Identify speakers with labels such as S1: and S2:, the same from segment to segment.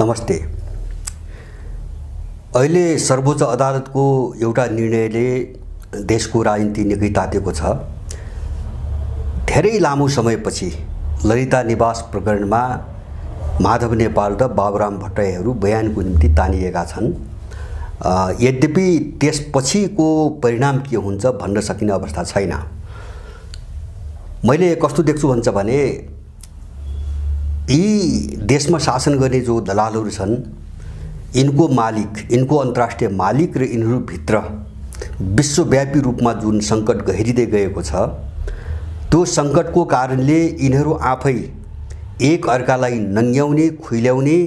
S1: नमस्ते। अहिले सर्वोच्च अदालतको एउटा निर्णयले देशको राजनीति निकै तातेको छ। धेरै लामो समयपछि ललिता निवास प्रकरणमा माधव नेपाल र बाबुराम भट्टराईहरू बयानको निम्ति तानिएका छन्। यद्यपि त्यसपछिको परिणाम के हुन्छ भन्न सकिने अवस्था छैन। मैले कस्तो देख्छु भन्छ भने यी देशमा शासन गर्ने जो दलालहरू छन्, यिनको मालिक, यिनको अन्तर्राष्ट्रिय मालिक र यिनीहरूभित्र विश्वव्यापी रूपमा जुन सङ्कट गहिरिँदै गएको छ, त्यो सङ्कटको कारणले यिनीहरू आफै एक अर्कालाई नङ्ग्याउने, खुइल्याउने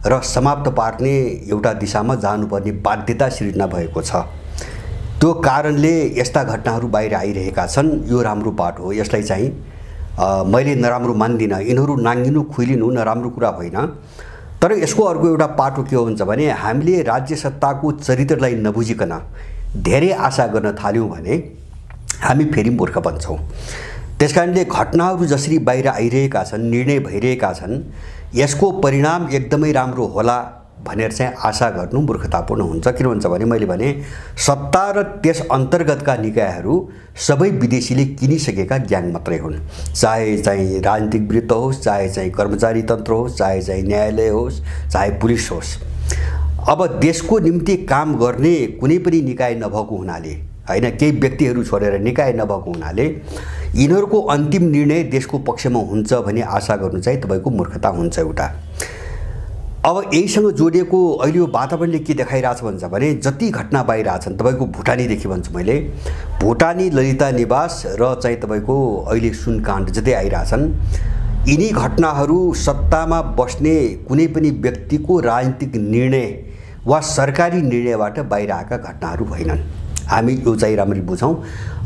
S1: र समाप्त पार्ने एउटा दिशामा जानुपर्ने बाध्यता सिर्जना भएको छ। त्यो कारणले यस्ता घटनाहरू बाहिर आइरहेका छन्। यो राम्रो बाटो हो, यसलाई चाहिँ मैले नराम्रो मान्दिनँ। यिनीहरू नाङ्गिनु, खुइलिनु नराम्रो कुरा होइन। तर यसको अर्को एउटा पाटो के हो भन्छ भने हामीले राज्य सत्ताको चरित्रलाई नबुझिकन धेरै आशा गर्न थाल्यौँ भने हामी फेरि मूर्ख बन्छौँ। त्यसकारणले घटनाहरू जसरी बाहिर आइरहेका छन्, निर्णय भइरहेका छन्, यसको परिणाम एकदमै राम्रो होला भनेर चाहिँ आशा गर्नु मूर्खतापूर्ण हुन्छ। किन भन्छ भने मैले भने सत्ता र त्यस अन्तर्गतका निकायहरू सबै विदेशीले किनिसकेका ग्याङ मात्रै हुन्। चाहे चाहिँ राजनीतिक वृत्त होस्, चाहे चाहिँ कर्मचारी तन्त्र होस्, चाहे चाहिँ न्यायालय होस्, चाहे पुलिस होस्। अब देशको निम्ति काम गर्ने कुनै पनि निकाय नभएको हुनाले, होइन, केही व्यक्तिहरू छोडेर निकाय नभएको हुनाले यिनीहरूको अन्तिम निर्णय देशको पक्षमा हुन्छ भन्ने आशा गर्नु चाहिँ तपाईँको मूर्खता हुन्छ एउटा। अब यहीसँग जोडिएको अहिले यो वातावरणले के देखाइरहेछ भन्छ भने जति घटना बाहिर आछन्, तपाईँको भुटानीदेखि भन्छु मैले, भुटानी ललिता निवास र चाहिँ तपाईँको अहिले सुनकाण्ड जति आइरहेछन्, यिनी घटनाहरू सत्तामा बस्ने कुनै पनि व्यक्तिको राजनीतिक निर्णय वा सरकारी निर्णयबाट बाहिर आएका घटनाहरू होइनन्। हामी यो चाहिँ राम्ररी बुझौँ।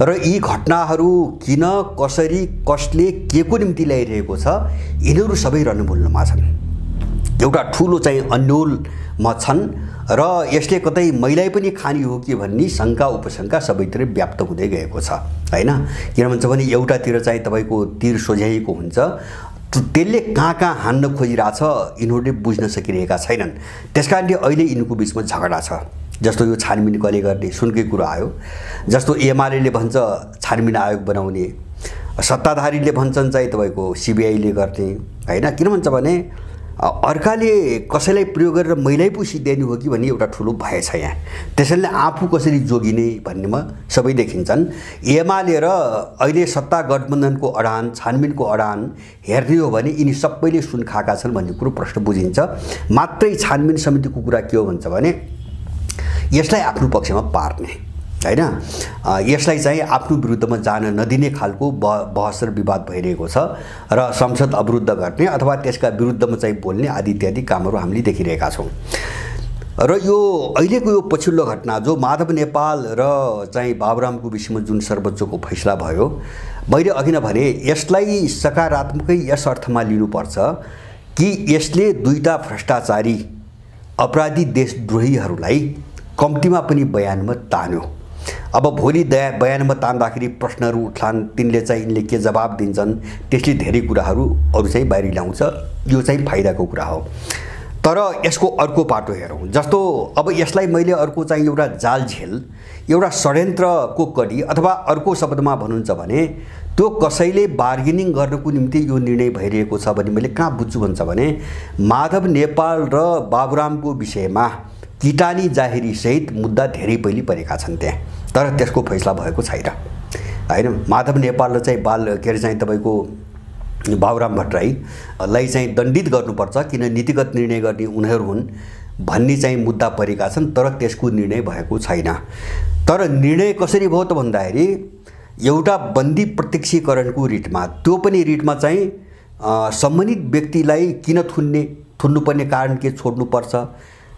S1: र यी घटनाहरू किन, कसरी, कसले, के को निम्ति ल्याइरहेको छ, यिनीहरू सबै रणमूलमा छन्। एउटा ठुलो चाहिँ अन्योलमा छन् र यसले कतै मैलाई पनि खानी हो कि भन्ने शङ्का उपशङ्का सबैतिर व्याप्त हुँदै गएको छ, होइन। किन भन्छ भने एउटातिर चाहिँ तपाईँको तीर सोझ्याइएको हुन्छ, त्यसले कहाँ कहाँ हान्न खोजिरहेछ यिनीहरूले बुझ्न सकिरहेका छैनन्। त्यसकारणले अहिले यिनको बिचमा झगडा छ। जस्तो यो छानबिन कसले गर्ने, सुनकै कुरो आयो। जस्तो एमाले भन्छ छानबिन आयोग बनाउने, सत्ताधारीले भन्छन् चाहिँ तपाईँको सिबिआईले गर्ने, होइन। किन भन्छ भने अर्काले कसैलाई प्रयोग गरेर मैलै पो सिद्ध्याउनु हो कि भन्ने एउटा ठुलो भय छ यहाँ। त्यसैले आफू कसरी जोगिने भन्नेमा सबै देखिन्छन्। एमाले र अहिले सत्ता गठबन्धनको अडान, छानबिनको अडान हेर्ने हो भने यिनी सबैले सुन खाएका छन् भन्ने कुरो प्रश्न बुझिन्छ। मात्रै छानबिन समितिको कुरा के हो भन्छ भने यसलाई आफ्नो पक्षमा पार्ने, होइन, यसलाई चाहिँ आफ्नो विरुद्धमा जान नदिने खालको बहस र विवाद भइरहेको छ र संसद अवरुद्ध गर्ने अथवा त्यसका विरुद्धमा चाहिँ बोल्ने आदि इत्यादि कामहरू हामीले देखिरहेका छौँ। र यो अहिलेको यो पछिल्लो घटना जो माधव नेपाल र चाहिँ बाबुरामको विषयमा जुन सर्वोच्चको फैसला भयो, मैले अघि नै भने यसलाई सकारात्मकै यस अर्थमा लिनुपर्छ कि यसले दुईटा भ्रष्टाचारी अपराधी देशद्रोहीहरूलाई कम्तीमा पनि बयानमा तान्यो। अब भोलि बयानमा तान्दाखेरि प्रश्नहरू उठ्लान्, तिनले चाहिँ यिनले के जवाब दिन्छन्, त्यसले धेरै कुराहरू अरू चाहिँ बाहिर ल्याउँछ। यो चाहिँ फाइदाको कुरा हो। तर यसको अर्को पाटो हेरौँ। जस्तो अब यसलाई मैले अर्को चाहिँ एउटा जालझेल, एउटा षड्यन्त्रको कडी अथवा अर्को शब्दमा भन्नुहुन्छ भने त्यो कसैले बार्गेनिङ गर्नको निम्ति यो निर्णय भइरहेको छ भन्ने मैले कहाँ बुझ्छु भन्छ भने माधव नेपाल र बाबुरामको विषयमा किटानी जाहेरी सहित मुद्दा धेरै पहिले परेका छन् त्यहाँ, तर त्यसको फैसला भएको छैन, होइन। माधव नेपाल र चाहिँ के अरे चाहिँ तपाईँको बाबुराम भट्टराईलाई चाहिँ दण्डित गर्नुपर्छ किन नीतिगत निर्णय गर्ने उनीहरू हुन् भन्ने चाहिँ मुद्दा परेका छन्, तर त्यसको निर्णय भएको छैन। तर निर्णय कसरी भयो त भन्दाखेरि एउटा बन्दी प्रत्यक्षीकरणको रिटमा, त्यो पनि रिटमा चाहिँ सम्बन्धित व्यक्तिलाई किन थुन्नुपर्ने कारण के छोड्नुपर्छ,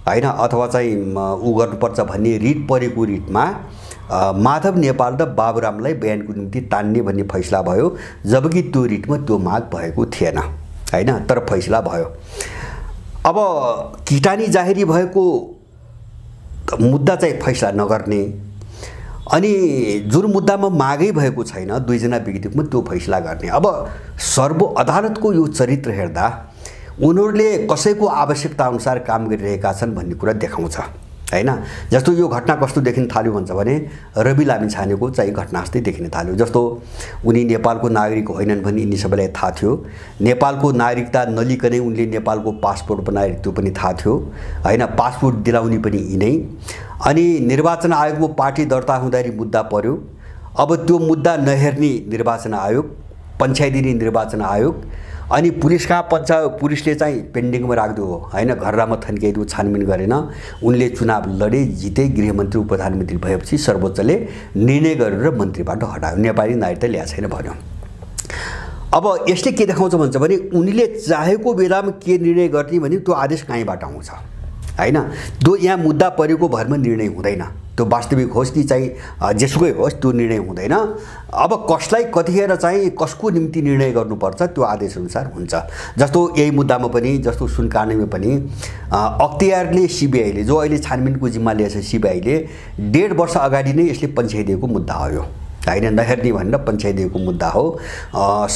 S1: होइन, अथवा चाहिँ उ गर्नुपर्छ भन्ने रिट परेको रिटमा माधव नेपाल र बाबुरामलाई बयानको निम्ति तान्ने भन्ने फैसला भयो, जबकि त्यो रिटमा त्यो माग भएको थिएन, होइन, तर फैसला भयो। अब किटानी जाहेरी भएको मुद्दा चाहिँ फैसला नगर्ने अनि जुन मुद्दामा मागै भएको छैन दुईजना व्यक्तिमा त्यो फैसला गर्ने। अब सर्वोच्च अदालतको यो चरित्र हेर्दा उनीहरूले कसैको आवश्यकता अनुसार काम गरिरहेका छन् भन्ने कुरा देखाउँछ हैन। जस्तो यो घटना कस्तो देखिन थाल्यो भन्छ भने रवि लामिछानेको चाहिँ घटना जस्तै देखिन थाल्यो। जस्तो उनी नेपालको नागरिक होइनन् भन्ने यिनी सबैलाई थाहा थियो। नेपालको नागरिकता नलिकनै उनले नेपालको पासपोर्ट बनाए त्यो पनि थाहा थियो हैन। पासपोर्ट दिलाउने पनि यिनै। अनि निर्वाचन आयोगको पार्टी दर्ता हुँदाखेरि मुद्दा पर्यो। अब त्यो मुद्दा नहेर्ने निर्वाचन आयोग, पञ्चायती निर्वाचन आयोग अनि पुलिसले चाहिँ पेन्डिङमा राख्दियो हैन, घररामा थन्काइदियो, छानबिन गरेन। उनले चुनाव लडे, जिते, गृहमन्त्री प्रधानमन्त्री भएपछि सर्वोच्चले निर्णय गरेर मन्त्रीबाट हटायो, नेपाली नागरिकता ल्याएको छैन भन्यो। अब यसले के देखाउँछ भन्छ भने उनीले चाहेको बेलामा के निर्णय गर्ने भने त्यो आदेश कहीँबाट आउँछ हैन। त्यो यहाँ मुद्दा परेको भरमा निर्णय हुँदैन। त्यो वास्तविक होस् कि चाहिँ जेसुकै होस् त्यो निर्णय हुँदैन। अब कसलाई कतिखेर चाहिँ कसको निम्ति निर्णय गर्नुपर्छ त्यो आदेशअनुसार हुन्छ। जस्तो यही मुद्दामा पनि, जस्तो सुनकानेमा पनि अख्तियारले सिबिआईले जो अहिले छानबिनको जिम्मा लिएछ सिबिआईले 1.5 वर्ष अगाडि नै यसले पन्छाइदिएको मुद्दा हो यो हैन। नहेर्ने भनेर पन्छाइदिएको मुद्दा हो।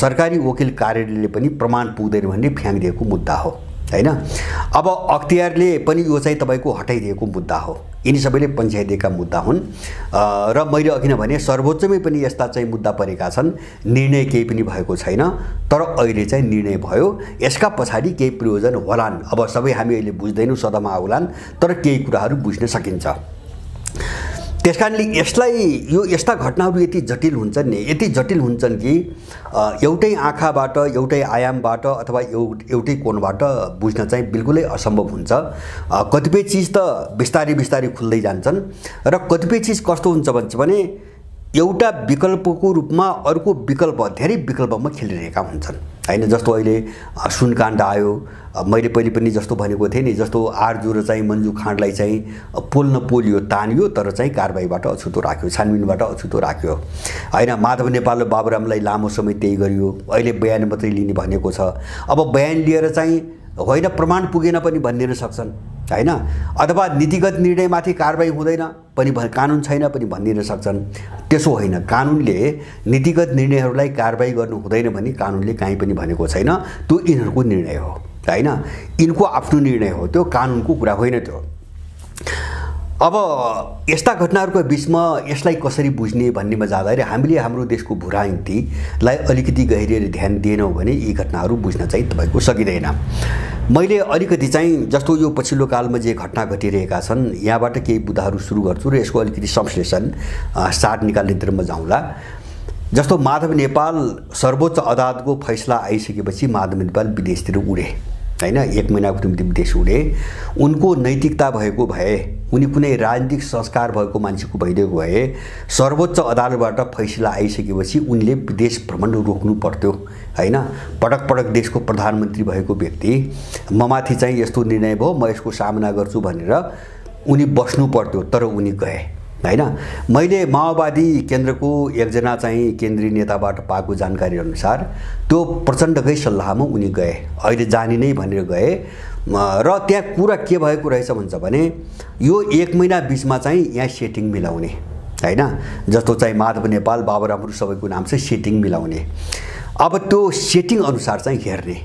S1: सरकारी वकिल कार्यालयले पनि प्रमाण पुग्दैन भन्ने फ्याँकिदिएको मुद्दा हो हैन। अब अख्तियारले पनि यो चाहिँ तपाईको हटाइदिएको मुद्दा हो। यिनी सबैले पञ्चायतका मुद्दा हुन्। र मैले अघि नै भने सर्वोच्चमै पनि यस्ता चाहिँ मुद्दा परेका छन्, निर्णय केही पनि भएको छैन। तर अहिले चाहिँ निर्णय भयो, यसका पछाडि केही प्रयोजन होलान्। अब सबै हामी अहिले बुझ्दैनौँ, सदमा आउलान्, तर केही कुराहरू बुझ्न सकिन्छ। त्यसकारणले यो यस्ता घटनाहरू यति जटिल हुन्छन् नि, यति जटिल हुन्छन् कि एउटै आँखाबाट, एउटै आयामबाट अथवा एउटै कोणबाट बुझ्न चाहिँ बिल्कुलै असम्भव हुन्छ। कतिपय चिज त बिस्तारै बिस्तारै खुल्दै जान्छन् र कतिपय चिज कस्तो हुन्छ भन्छ भने एउटा विकल्पको रूपमा अर्को विकल्प, धेरै विकल्पमा खेलिरहेका हुन्छन् हैन। जस्तो अहिले सुनकाण्ड आयो, मैले पहिले पनि जस्तो भनेको थिएँ नि, जस्तो आरजु र चाहिँ मन्जु खाँडलाई चाहिँ पोल्न पोलियो, तानियो, तर चाहिँ कारबाहीबाट अछुतो राख्यो, छानबिनबाट अछुतो राख्यो हैन। माधव नेपाल र बाबुरामलाई लामो समय त्यही गरियो। अहिले बयान मात्रै लिने भनेको छ। अब बयान लिएर चाहिँ होइन प्रमाण पुगेन पनि भनिदिन सक्छन् हैन, अथवा नीतिगत निर्णयमाथि कारबाही हुँदैन पनि, कानुन छैन पनि भनिदिन सक्छन्। त्यसो होइन, कानुनले नीतिगत निर्णयहरूलाई कारबाही गर्नु हुँदैन भने कानुनले कहीँ पनि भनेको छैन। त्यो यिनीहरूको निर्णय हो हैन, यिनको आफ्नो निर्णय हो, त्यो कानुनको कुरा होइन त्यो। अब यस्ता घटनाहरूको बिचमा यसलाई कसरी बुझ्ने भन्नेमा जाँदाखेरि हामीले हाम्रो देशको भूराजनीतिलाई अलिकति गहिरिएर ध्यान दिएनौँ भने यी घटनाहरू बुझ्न चाहिँ तपाईँको सकिँदैन। मैले अलिकति चाहिँ जस्तो यो पछिल्लो कालमा जे घटना घटिरहेका छन् यहाँबाट केही बुदाहरू सुरु गर्छु र यसको अलिकति संश्लेषण सार निकाल्नेतिरमा जाउँला। जस्तो माधव नेपाल सर्वोच्च अदालतको फैसला आइसकेपछि माधव नेपाल विदेशतिर उडे हैन, 1 महिनाको निम्ति विदेश उडे। उनको नैतिकता भएको भए, उनी कुनै राजनीतिक संस्कार भएको मान्छेको भइदिएको भए सर्वोच्च अदालतबाट फैसला आइसकेपछि उनले विदेश भ्रमण रोक्नु पर्थ्यो हैन। पटक पटक देशको प्रधानमन्त्री भएको व्यक्ति ममाथि चाहिँ यस्तो निर्णय भयो, म यसको सामना गर्छु भनेर उनी बस्नु पर्थ्यो, तर उनी गए हैन। मैले माओवादी केन्द्रको एकजना चाहिँ केन्द्रीय नेताबाट पाएको जानकारी अनुसार त्यो प्रचण्डकै सल्लाहमा उनी गए, अहिले जाने नै भनेर गए। र त्यहाँ कुरा के भएको रहेछ भन्छ भने यो 1 महिना बिचमा चाहिँ यहाँ सेटिङ मिलाउने हैन। जस्तो चाहिँ माधव नेपाल, बाबुरामहरू सबैको नाम चाहिँ सेटिङ मिलाउने। अब त्यो सेटिङ अनुसार चाहिँ हेर्ने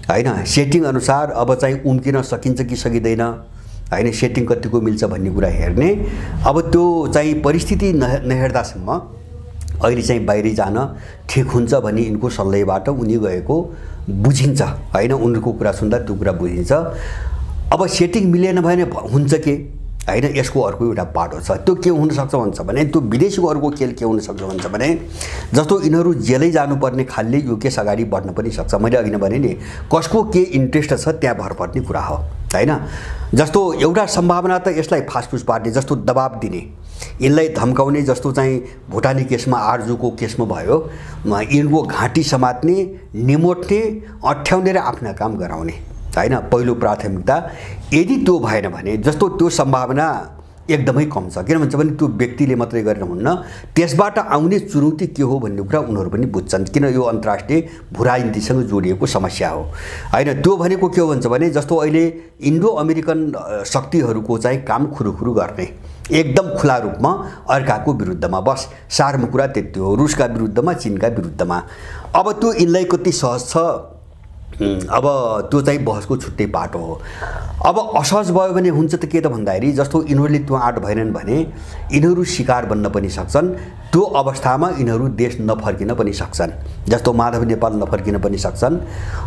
S1: हैन, सेटिङ अनुसार अब चाहिँ उम्किन सकिन्छ कि सकिँदैन हैन, सेटिङ कतिको मिल्छ भन्ने कुरा हेर्ने। अब त्यो चाहिँ परिस्थिति नहेर्दासम्म अहिले चाहिँ बाहिर जान ठिक हुन्छ भन्ने यिनको सल्लाहबाट उनी गएको बुझिन्छ हैन। उनीहरूको कुरा सुन्दा त्यो कुरा बुझिन्छ। अब सेटिङ मिलेन भने हुन्छ के हैन, यसको अर्को एउटा बाटो छ। त्यो के हुन सक्छ भन्छ भने त्यो विदेशीको अर्को खेल के हुन सक्छ भन्छ भने जस्तो यिनीहरू जेलै जानुपर्ने खालले यो केस अगाडि बढ्न पनि सक्छ। मैले अघि नै भने नि कसको के इन्ट्रेस्ट छ त्यहाँ भर पर्ने कुरा हो हैन। जस्तो एउटा सम्भावना त यसलाई फासफुस पार्ने, जस्तो दबाब दिने, यिनलाई धम्काउने, जस्तो चाहिँ भुटानी केसमा आरजुको केसमा भयो, यिनको घाँटी समात्ने, निमोट्ने, अठ्याउने र आफ्ना काम गराउने हैन, पहिलो प्राथमिकता। यदि त्यो भएन भने जस्तो त्यो सम्भावना एकदमै कम छ। किन भन्छ भने त्यो व्यक्तिले मात्रै गरेर हुन्न, त्यसबाट आउने चुनौती के हो भन्ने कुरा उनीहरू पनि बुझ्छन्। किन यो अन्तर्राष्ट्रिय भूराजनीतिसँग जोडिएको समस्या हो हैन। त्यो भनेको के हो भन्छ भने जस्तो अहिले इन्डो अमेरिकन शक्तिहरूको चाहिँ काम खुरुखुरु गर्ने, एकदम खुला रूपमा अर्काको विरुद्धमा, बस सारमा कुरा त्यति हो, रुसका विरुद्धमा, चीनका विरुद्धमा। अब त्यो यिनलाई कति सहज छ अब त्यो चाहिँ बहसको छुट्टै पाटो हो। अब असहज भयो भने हुन्छ त के त भन्दाखेरि जस्तो यिनीहरूले त्यो आँट भएनन् भने यिनीहरू शिकार बन्न पनि सक्छन्। त्यो अवस्थामा यिनीहरू देश नफर्किन पनि सक्छन्, जस्तो माधव नेपाल नफर्किन पनि सक्छन्।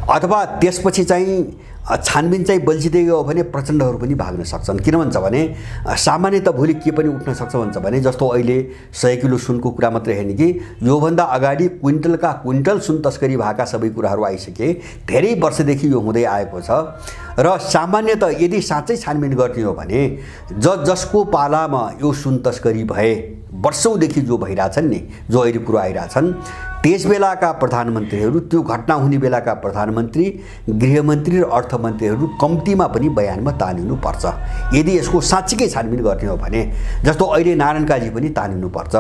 S1: अथवा त्यसपछि चाहिँ छानबिन चाहिँ बल्झिँदै गयो भने प्रचण्डहरू पनि भाग्न सक्छन्। किन भन्छ भने सामान्यतः भोलि के पनि उठ्न सक्छ भन्छ भने जस्तो अहिले 100 किलो सुनको कुरा मात्रै होइन कि योभन्दा अगाडि क्विन्टलका क्विन्टल सुन तस्करी भएका सबै कुराहरू आइसके। धेरै वर्षदेखि यो हुँदै आएको छ र सामान्यतः यदि साँच्चै छानबिन गर्ने हो भने जसको पालामा यो सुन तस्करी भए वर्षौँदेखि जो भइरहेछन् नि, जो अहिले कुरो आइरहेछन्, त्यस बेलाका प्रधानमन्त्रीहरू, त्यो घटना हुने बेलाका प्रधानमन्त्री, गृहमन्त्री र अर्थमन्त्रीहरू कम्तीमा पनि बयानमा तानिनुपर्छ यदि यसको साँच्चीकै छानबिन गर्ने हो भने। जस्तो अहिले नारायण काजी पनि तानिनुपर्छ,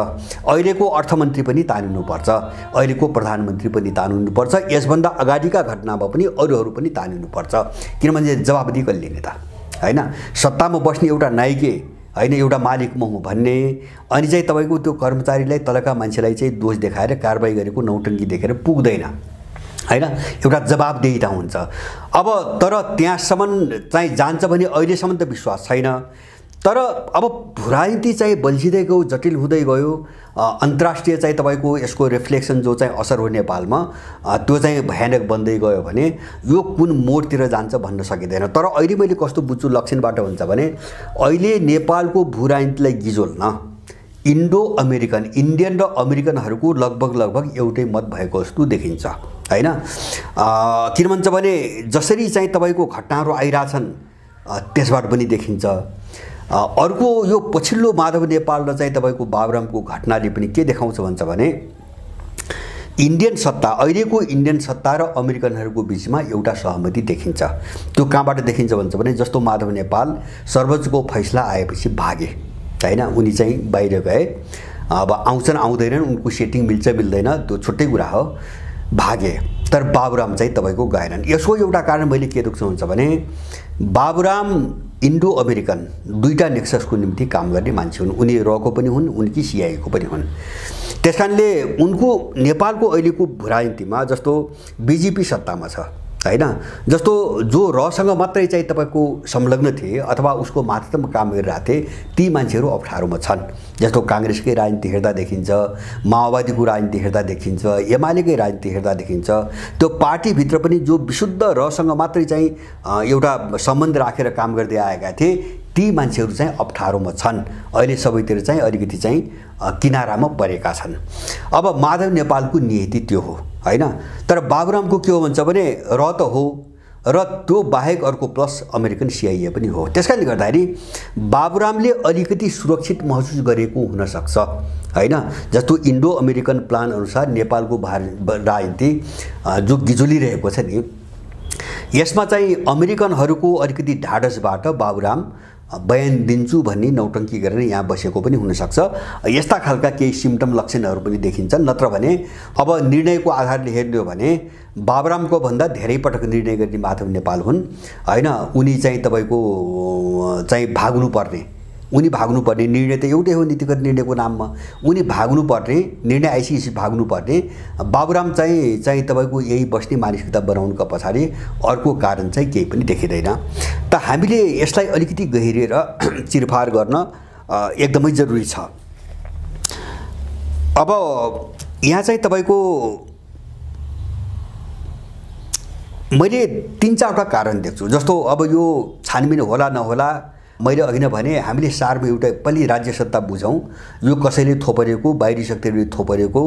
S1: अहिलेको अर्थमन्त्री पनि तानिनुपर्छ, अहिलेको प्रधानमन्त्री पनि तानिनुपर्छ, यसभन्दा अगाडिका घटनामा पनि अरूहरू पनि तानिनुपर्छ। किनभने जवाबदेही कसले लिने त, होइन? सत्तामा बस्ने एउटा नाइके होइन, एउटा मालिक म हुँ भन्ने, अनि चाहिँ तपाईँको त्यो कर्मचारीलाई तलका मान्छेलाई चाहिँ दोष देखाएर कारबाही गरेको नौटङ्की देखेर पुग्दैन, होइन? एउटा जवाबदेहिता हुन्छ। अब तर त्यहाँसम्म चाहिँ जान्छ भने अहिलेसम्म त विश्वास छैन। तर अब राजनीति चाहिँ बल्झिँदै गयो, जटिल हुँदै गयो। अन्तर्राष्ट्रिय चाहिँ तपाईँको यसको रिफ्लेक्सन जो चाहिँ असर हो नेपालमा, त्यो चाहिँ भयानक बन्दै गयो भने यो कुन मोडतिर जान्छ भन्न सकिँदैन। तर अहिले मैले कस्तो बुझ्छु लक्षणबाट हुन्छ भने अहिले नेपालको भू राजनीतिलाई गिजोल्न इन्डो अमेरिकन, इन्डियन र अमेरिकनहरूको लगभग एउटै मत भएको जस्तो देखिन्छ, होइन? किन भन्छ भने जसरी चाहिँ तपाईँको घटनाहरू आइरहेछन् त्यसबाट पनि देखिन्छ। अर्को यो पछिल्लो माधव नेपाल र चाहिँ तपाईँको बाबुरामको घटनाले पनि के देखाउँछ भन्छ भने इन्डियन सत्ता, अहिलेको इन्डियन सत्ता र अमेरिकनहरूको बिचमा एउटा सहमति देखिन्छ। त्यो कहाँबाट देखिन्छ भन्छ भने जस्तो माधव नेपाल सर्वोच्चको फैसला आएपछि भागे, होइन? उनी चाहिँ बाहिर गए, अब आउँछन् आउँदैनन्, उनको सेटिङ मिल्छ मिल्दैन त्यो छुट्टै कुरा हो, भागे। तर बाबुराम चाहिँ तपाईँको गएनन्। यसको एउटा कारण मैले के देख्छु हुन्छ भने बाबुराम इन्डो अमेरिकन दुईटा नेक्ससको निम्ति काम गर्ने मान्छे हुन्। उनी रको पनि हुन्, उनकी सिआइएको पनि हुन्। त्यस कारणले उनको नेपालको अहिलेको राजनीतिमा जस्तो बिजेपी सत्तामा छ, होइन? जस्तो जो रसँग मात्रै चाहिँ तपाईँको संलग्न थिए अथवा उसको मातहतमा काम गरिरहेको थिए ती मान्छेहरू अप्ठ्यारोमा छन्। जस्तो काङ्ग्रेसकै राजनीति हेर्दा देखिन्छ, माओवादीको राजनीति हेर्दा देखिन्छ, एमालेकै राजनीति हेर्दा देखिन्छ। त्यो पार्टीभित्र पनि जो विशुद्ध रसँग मात्रै चाहिँ एउटा सम्बन्ध राखेर काम गर्दै आएका थिए ती मान्छेहरू चाहिँ अप्ठ्यारोमा छन्। अहिले सबैतिर चाहिँ अलिकति चाहिँ किनारामा परेका छन्। अब माधव नेपालको नियति त्यो हो, होइन? तर बाबुरामको के हो भन्छ भने र त हो र त्यो बाहेक अर्को प्लस अमेरिकन सिआइए पनि हो। त्यसकारणले गर्दाखेरि बाबुरामले अलिकति सुरक्षित महसुस गरेको हुनसक्छ, होइन? जस्तो इन्डो अमेरिकन प्लान अनुसार नेपालको राजनीति जो गिजोलिरहेको छ नि, यसमा चाहिँ अमेरिकनहरूको अलिकति ढाडसबाट बाबुराम बयान दिन्छु भन्ने नौटङ्की गरेर यहाँ बसेको पनि हुनसक्छ। यस्ता खालका केही सिम्टम लक्षणहरू पनि देखिन्छन्। नत्र भने अब निर्णयको आधारले हेर्ने हो भने बाबुरामको भन्दा धेरै पटक निर्णय गर्ने माधव नेपाल हुन्, होइन? उनी चाहिँ तपाईँको चाहिँ भाग्नुपर्ने, उनी भाग्नुपर्ने निर्णय त एउटै हो नीतिगत निर्णयको नाममा, उनी भाग्नुपर्ने, निर्णय आइसकेपछि भाग्नुपर्ने। बाबुराम चाहिँ तपाईँको यही बस्ने मानसिकता बनाउनुको पछाडि अर्को कारण चाहिँ केही पनि देखिँदैन। त हामीले यसलाई अलिकति गहिरिएर चिरफार गर्न एकदमै जरुरी छ। अब यहाँ चाहिँ तपाईँको मैले 3-4वटा कारण देख्छु। जस्तो अब यो छानबिन होला नहोला, मैले अघि नै भने हामीले सारमा एउटा पनि राज्य सत्ता बुझौँ, यो कसैले थोपरेको, बाहिरी शक्तिहरूले थोपरेको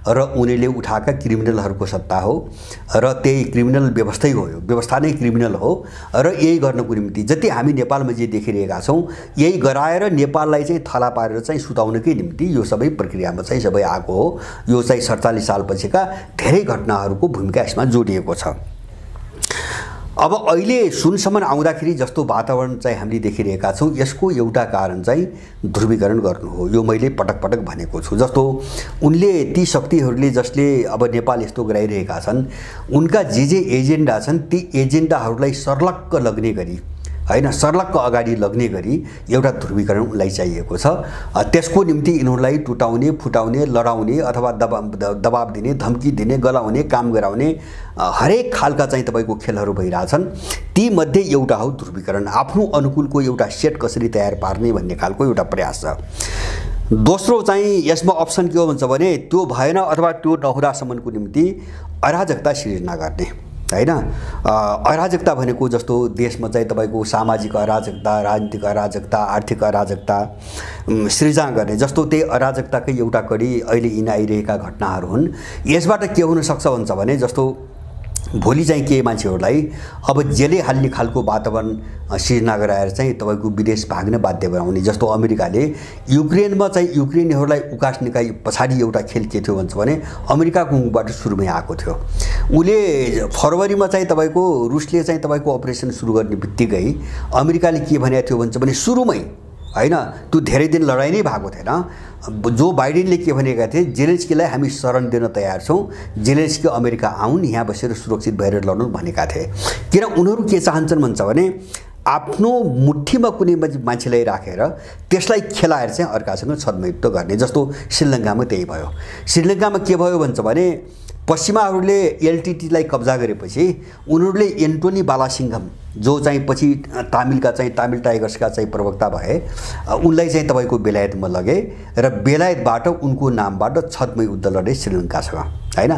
S1: र उनीहरूले उठाएका क्रिमिनलहरूको सत्ता हो र त्यही क्रिमिनल व्यवस्थै हो, यो व्यवस्था नै क्रिमिनल हो र यही गर्नको निम्ति जति हामी नेपालमा जे देखिरहेका छौँ यही गराएर नेपाललाई चाहिँ थला पारेर चाहिँ सुताउनकै निम्ति यो सबै प्रक्रियामा चाहिँ सबै आएको हो। यो चाहिँ 47 सालपछिका धेरै घटनाहरूको भूमिका यसमा जोडिएको छ। अब अहिले सुनसम्म आउँदाखेरि जस्तो वातावरण चाहिँ हामीले देखिरहेका छौँ यसको एउटा कारण चाहिँ ध्रुवीकरण गर्नु हो। यो मैले पटक पटक भनेको छु। जस्तो उनले ती शक्तिहरूले जसले अब नेपाल यस्तो गराइरहेका छन् उनका जे एजेन्डा छन् ती एजेन्डाहरूलाई सर्लक्क लग्ने गरी हैन सर्लक्क अगाडि लग्ने गरी एउटा ध्रुवीकरण उनलाई चाहिएको छ। त्यसको निम्ति यिनीहरूलाई टुटाउने, फुटाउने, लडाउने अथवा दबाब दिने, धम्की दिने, गलाउने, काम गराउने हरेक खालका चाहिँ तपाईको खेलहरू भइरहेछन्। ती मध्ये एउटा हो ध्रुवीकरण, आफ्नो अनुकूलको एउटा सेट कसरी तयार पार्ने भन्ने खालको एउटा प्रयास छ। दोस्रो चाहिँ यसमा अप्सन के हो भन्छ भने त्यो भएन अथवा त्यो नहुँदासम्मको निम्ति अराजकता सिर्जना गर्ने, हैन। अराजकता भनेको जस्तो देशमा चाहिँ तपाईको सामाजिक अराजकता, राजनीतिक अराजकता, आर्थिक अराजकता सृजना गर्ने, जस्तो त्यही अराजकताकै एउटा कडी अहिले यिन आइरहेका घटनाहरू हुन्। यसबाट के हुन सक्छ भन्छ भने जस्तो भोलि चाहिँ के मान्छेहरूलाई अब जेलै हाल्ने खालको वातावरण सिर्जना गराएर चाहिँ तपाईको विदेश भाग्न बाध्य बनाउने, जस्तो अमेरिकाले युक्रेनमा चाहिँ युक्रेनीहरूलाई उकास्नेका पछाडि एउटा खेल के थियो भन्छ भने अमेरिकाको मुखबाट सुरुमै आएको थियो। उले फरवरीमा चाहिँ तपाईको रुसले चाहिँ तपाईको अपरेसन सुरु गर्ने बित्तिकै अमेरिकाले के भनेको थियो भन्छ भने सुरुमै, हैन, त्यो धेरै दिन लडाइँ नै भएको थिएन। जो बाइडेनले के भनेका थिए, जेलेन्स्कीलाई हामी शरण दिन तयार छौँ, जेलेन्स्की अमेरिका आउन्, यहाँ बसेर सुरक्षित भएर लड्नु भनेका थिए। किन उनीहरू के चाहन्छन् भन्छ भने आफ्नो मुठ्ठीमा कुनै मान्छेलाई राखेर त्यसलाई खेलाएर चाहिँ अर्कासँग छद्मयुक्त गर्ने, जस्तो श्रीलङ्कामा त्यही भयो। श्रीलङ्कामा के भयो भन्छ भने पश्चिमाहरूले एलटिटीलाई कब्जा गरेपछि उनीहरूले एन्टोनी बालासिंघम जो चाहिँ पछि तामिलका चाहिँ तामिल टाइगर्सका चाहिँ प्रवक्ता भए, उनलाई चाहिँ तपाईको बेलायतमा लगे र बेलायतबाट उनको नामबाट छद्म युद्ध लडे श्रीलङ्कासँग, हैन।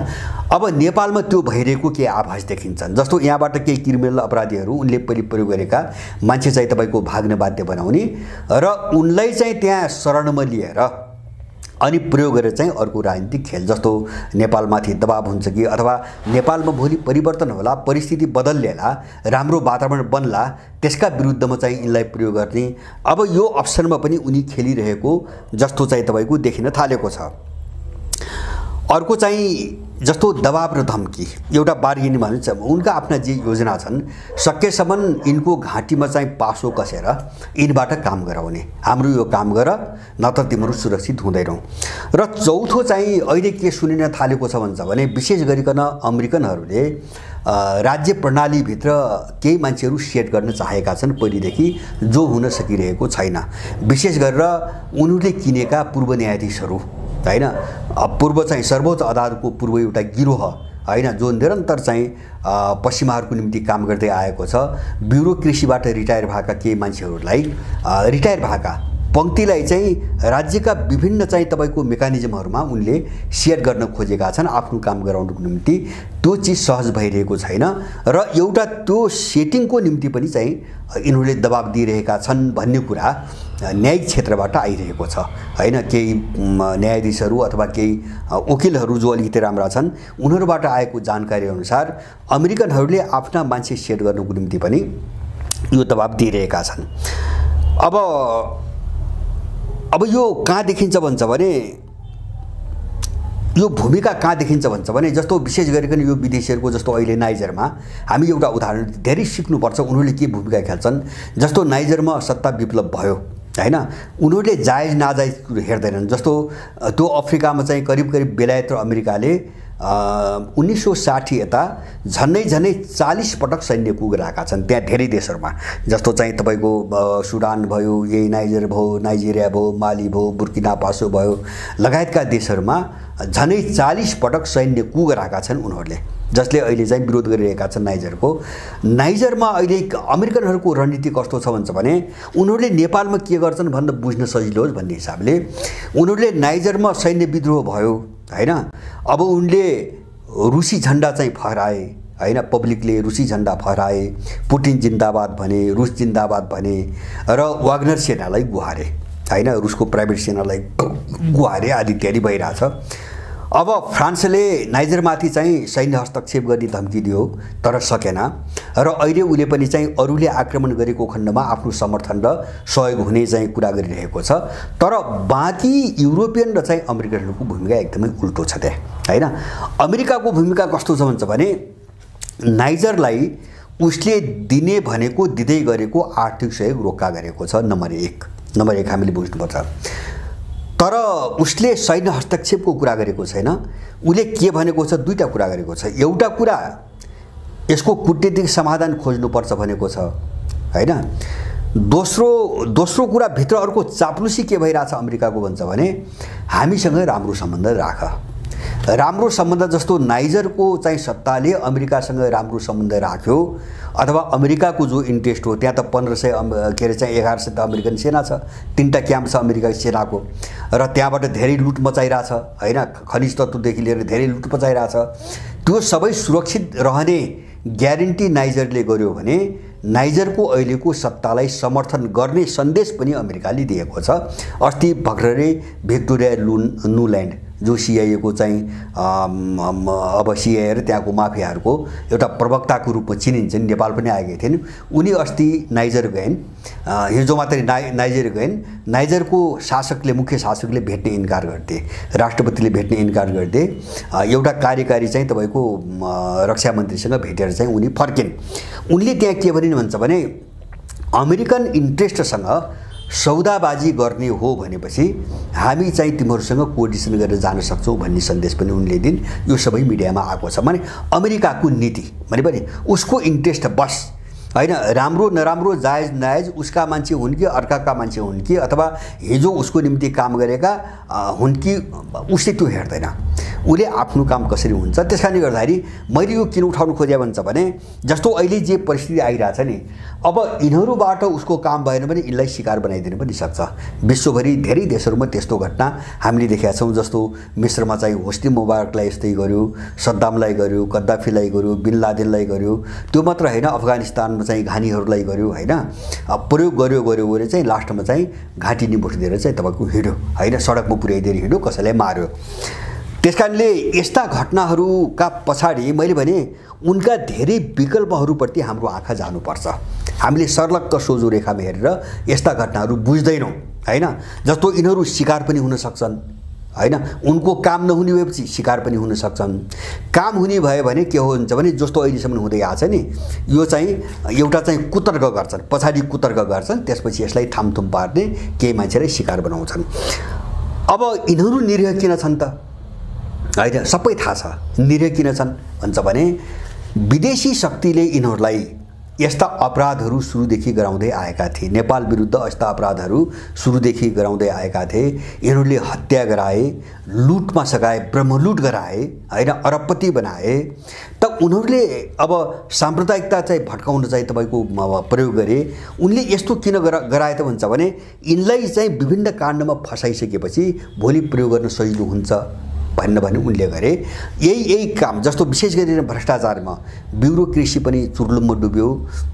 S1: अब नेपालमा त्यो भइरहेको के आभास देखिन्छन्, जस्तो यहाँबाट केही क्रिमिनल अपराधीहरू उनले प्रयोग गरेका मान्छे चाहिँ तपाईको भाग्न बाध्य बनाउने र उनलाई चाहिँ त्यहाँ शरणमा लिएर अनि प्रयोग गरेर चाहिँ अर्को राजनीतिक खेल, जस्तो नेपालमाथि दबाब हुन्छ कि अथवा नेपालमा भोलि परिवर्तन होला, परिस्थिति बदलिएला, राम्रो वातावरण बन्ला, त्यसका विरुद्धमा चाहिँ यिनलाई प्रयोग गर्ने। अब यो अप्सनमा पनि उनी खेलिरहेको जस्तो चाहिँ तपाईको देखिन थालेको छ। अर्को चाहिँ जस्तो दबाब र धम्की, एउटा बार्गेनिङ भन्छ, उनका आफ्ना जे योजना छन् सकेसम्म यिनको घाँटीमा चाहिँ पासो कसेर यिनबाट काम गराउने, हाम्रो यो काम गर नत्र तिम्रो सुरक्षित हुँदैनौ। र चौथो चाहिँ अहिले के सुनिन थालेको छ भन्छ भने विशेष गरिकन अमेरिकनहरूले राज्य प्रणालीभित्र केही मान्छेहरू सेट गर्न चाहेका छन् पहिलेदेखि, जो हुन सकिरहेको छैन। विशेष गरेर उनीहरूले किनेका पूर्व न्यायाधीशहरू, हैन, पूर्व चाहिँ सर्वोच्च अदालतको पूर्व एउटा गिरोह, हैन, जो निरन्तर चाहिँ पश्चिमाहरूको निम्ति काम गर्दै आएको छ। ब्युरोक्रेसीबाट रिटायर भएका केही मान्छेहरूलाई रिटायर भएका पंक्तिलाई चाहिँ राज्यका विभिन्न चाहिँ तपाईको मेकानिजमहरुमा उनले सेट गर्न खोजेका छन् आफ्नो काम गराउनको निम्ति। त्यो चीज सहज भइरहेको छैन र एउटा त्यो सेटिङको निम्ति पनि चाहिँ यिनीहरूले दबाब दिइरहेका छन् भन्ने कुरा न्यायिक क्षेत्रबाट आइरहेको छ हैन। केही न्यायाधीशहरू अथवा केही वकिलहरू जो अलिकति राम्रा छन् उनीहरुबाट आएको जानकारी अनुसार अमेरिकनहरूले आफ्ना मान्छे सेट गर्नको निम्ति पनि यो दबाब दिइरहेका छन्। अब यो कहाँ देखिन्छ भन्छ भने यो भूमिका कहाँ देखिन्छ भन्छ भने जस्तो विशेष गरिकन यो विदेशीहरुको जस्तो अहिले नाइजरमा हामी एउटा उदाहरण धेरै सिक्नुपर्छ उनीहरूले के भूमिका खेल्छन्। जस्तो नाइजरमा सत्ता विप्लव भयो हैन, उनीहरूले जायज नाजायज हेर्दैनन्। जस्तो त्यो अफ्रिकामा चाहिँ करिब करिब बेलायत र अमेरिकाले 1960 यता झन्नै 40 पटक सैन्य कुग राखेका छन् त्यहाँ धेरै देशहरुमा। जस्तो चाहिँ तपाईको सुडान भयो, यही नाइजर भयो, नाइजेरिया भयो, माली भयो, बुर्किना फासो भयो लगायतका देशहरुमा झन्नै 40 पटक सैन्य कुग राखेका छन् उनीहरूले, जसले अहिले चाहिँ विरोध गरिरहेका छन् नाइजरको। नाइजरमा अहिले अमेरिकनहरुको रणनीति कस्तो छ भन्छ भने उनीहरूले नेपालमा के गर्छन् भनेर बुझ्न सजिलो होस् भन्ने हिसाबले उनीहरूले नाइजरमा सैन्य विद्रोह भयो हैन, अब उनले रुसी झण्डा चाहिँ फहराए हैन, पब्लिकले रुसी झण्डा फहराए, पुटिन जिन्दाबाद भने, रुस जिन्दाबाद भने र वाग्नर सेनालाई गुहारे हैन, रुसको प्राइभेट सेनालाई गुहारे आदि इत्यादि भइरहेछ। अब फ्रान्सले नाइजरमाथि चाहिँ सैन्य हस्तक्षेप गर्ने धम्की दियो तर सकेन र अहिले उले पनि चाहिँ अरूले आक्रमण गरेको खण्डमा आफ्नो समर्थन र सहयोग हुने चाहिँ कुरा गरिरहेको छ। तर बाँकी युरोपियन र चाहिँ अमेरिकनहरूको भूमिका एकदमै उल्टो छ त्यहाँ हैन। अमेरिकाको भूमिका कस्तो छ भन्छ भने नाइजरलाई उसले दिने भनेको दिँदै गरेको आर्थिक सहयोग रोक्का गरेको छ। नम्बर 1 हामीले बुझ्नुपर्छ। तर उसले सैन्य हस्तक्षेपको कुरा गरेको छैन। उले के भनेको छ, दुईटा कुरा गरेको छ। एउटा कुरा यसको कूटनीतिक समाधान खोज्नुपर्छ भनेको छ हैन। दोस्रो कुरा भित्र अर्को चाप्लुसी के भइरहेछ अमेरिकाको भन्छ भने हामीसँग राम्रो सम्बन्ध राख। राम्रो सम्बन्ध जस्तो नाइजरको चाहिँ सत्ताले अमेरिकासँग राम्रो सम्बन्ध राख्यो अथवा अमेरिकाको जो इन्ट्रेस्ट हो त्यहाँ त 1500 के अरे चाहिँ 1100 त अमेरिकन सेना छ, 3टा क्याम्प छ अमेरिका सेनाको र त्यहाँबाट धेरै लुट मचाइरहेछ हैन, खनिज तत्त्वदेखि लिएर धेरै लुट मचाइरहेछ। त्यो सबै सुरक्षित रहने ग्यारेन्टी नाइजरले गर्यो भने नाइजरको अहिलेको सत्तालाई समर्थन गर्ने सन्देश पनि अमेरिकाले दिएको छ। अस्ति भर्खरै भिक्टोरिया नुल्यान्ड जो सिआइएको चाहिँ अब सिआइए र त्यहाँको माफियाहरूको एउटा प्रवक्ताको रूपमा चिनिन्छन्, नेपाल पनि आएकै थिइन्। उनी अस्ति नाइजर गएन्, हिजो मात्रै नाइजर गएन्। नाइजरको शासकले मुख्य शासकले भेट्ने इन्कार गर्थे, राष्ट्रपतिले भेट्ने इन्कार गर्थे। एउटा कार्यकारी चाहिँ तपाईँको रक्षा मन्त्रीसँग भेटेर चाहिँ उनी फर्किन्। उनले त्यहाँ के भनिन् भन्छ भने अमेरिकन इन्ट्रेस्टसँग सौदाबाजी गर्ने हो भनेपछि हामी चाहिँ तिमीहरूसँग कोर्डिनेसन गरेर जान सक्छौँ भन्ने सन्देश पनि उनले दिन्। यो सबै मिडियामा आएको छ। माने अमेरिकाको नीति भने पनि उसको इन्ट्रेस्ट बस हैन, राम्रो नराम्रो जायज नायज उसका मान्छे हुन् कि अर्काका मान्छे हुन् कि अथवा हिजो उसको निम्ति काम गरेका हुन् कि उसले त्यो हेर्दैन, उसले आफ्नो काम कसरी हुन्छ। त्यसकारणले गर्दाखेरि मैले यो किन उठाउनु खोजे भन्छ भने जस्तो अहिले जे परिस्थिति आइरहेछ नि, अब यिनीहरूबाट उसको काम भएन भने यसलाई शिकार बनाइदिनु पनि सक्छ। विश्वभरि धेरै देशहरूमा त्यस्तो घटना हामीले देखेका छौँ। जस्तो मिस्रमा चाहिँ होस्नी मुबारकलाई यस्तै गर्यो, सद्दामलाई गर्यो, गद्दाफीलाई गर्यो, बिन लादेनलाई गर्यो। त्यो मात्र होइन, अफगानिस्तानमा चाहिँ घानीहरूलाई गर्यो हैन, प्रयोग गर्यो भने चाहिँ लास्टमा चाहिँ घाँटी निबोटिदिएर चाहिँ तपाईँको हिँड्यो हैन, सडकमा पुर्याइदिएर हिँड्यो, कसैलाई मार्यो। त्यसकारणले यस्ता घटनाहरूका पछाडि मैले भने उनका धेरै विकल्पहरूप्रति हाम्रो आँखा जानुपर्छ। हामीले सर्लक्क सोझो रेखामा हेरेर यस्ता घटनाहरू बुझ्दैनौँ हैन। जस्तो यिनीहरू शिकार पनि हुन सक्छन् हैन, उनको काम नहुने भएपछि शिकार पनि हुन सक्छन्। काम हुने भयो भने के हुन्छ भने जस्तो अहिलेसम्म हुँदै आछ नि, यो चाहिँ एउटा चाहिँ कुतर्क गर्छन्, पछाडि कुतर्क गर्छन्, त्यसपछि यसलाई थामथुम पार्ने केही मान्छेलाई शिकार बनाउँछन्। अब यिनीहरू निरीह किन छन् त हैन, सबै थाहा छ निरीह किन छन् भन्छ भने विदेशी शक्तिले यिनीहरूलाई यस्ता अपराधहरू सुरुदेखि गराउँदै आएका थिए। नेपाल विरुद्ध यस्ता अपराधहरू सुरुदेखि गराउँदै आएका थिए। यिनीहरूले हत्या गराए, लुटमा सघाए, ब्रह्मलुट गराए हैन, अरबपति बनाए। त उनीहरूले अब साम्प्रदायिकता चाहिँ भड्काउन चाहिँ तपाईँको प्रयोग गरे। उनले यस्तो किन गराए त भन्छ भने यिनलाई चाहिँ विभिन्न काण्डमा फसाइसकेपछि भोलि प्रयोग गर्न सजिलो हुन्छ भन्ने उनले गरे। यही काम जस्तो विशेष गरेर भ्रष्टाचारमा ब्युरोक्रेसी पनि चुर्लुममा डुब्यो,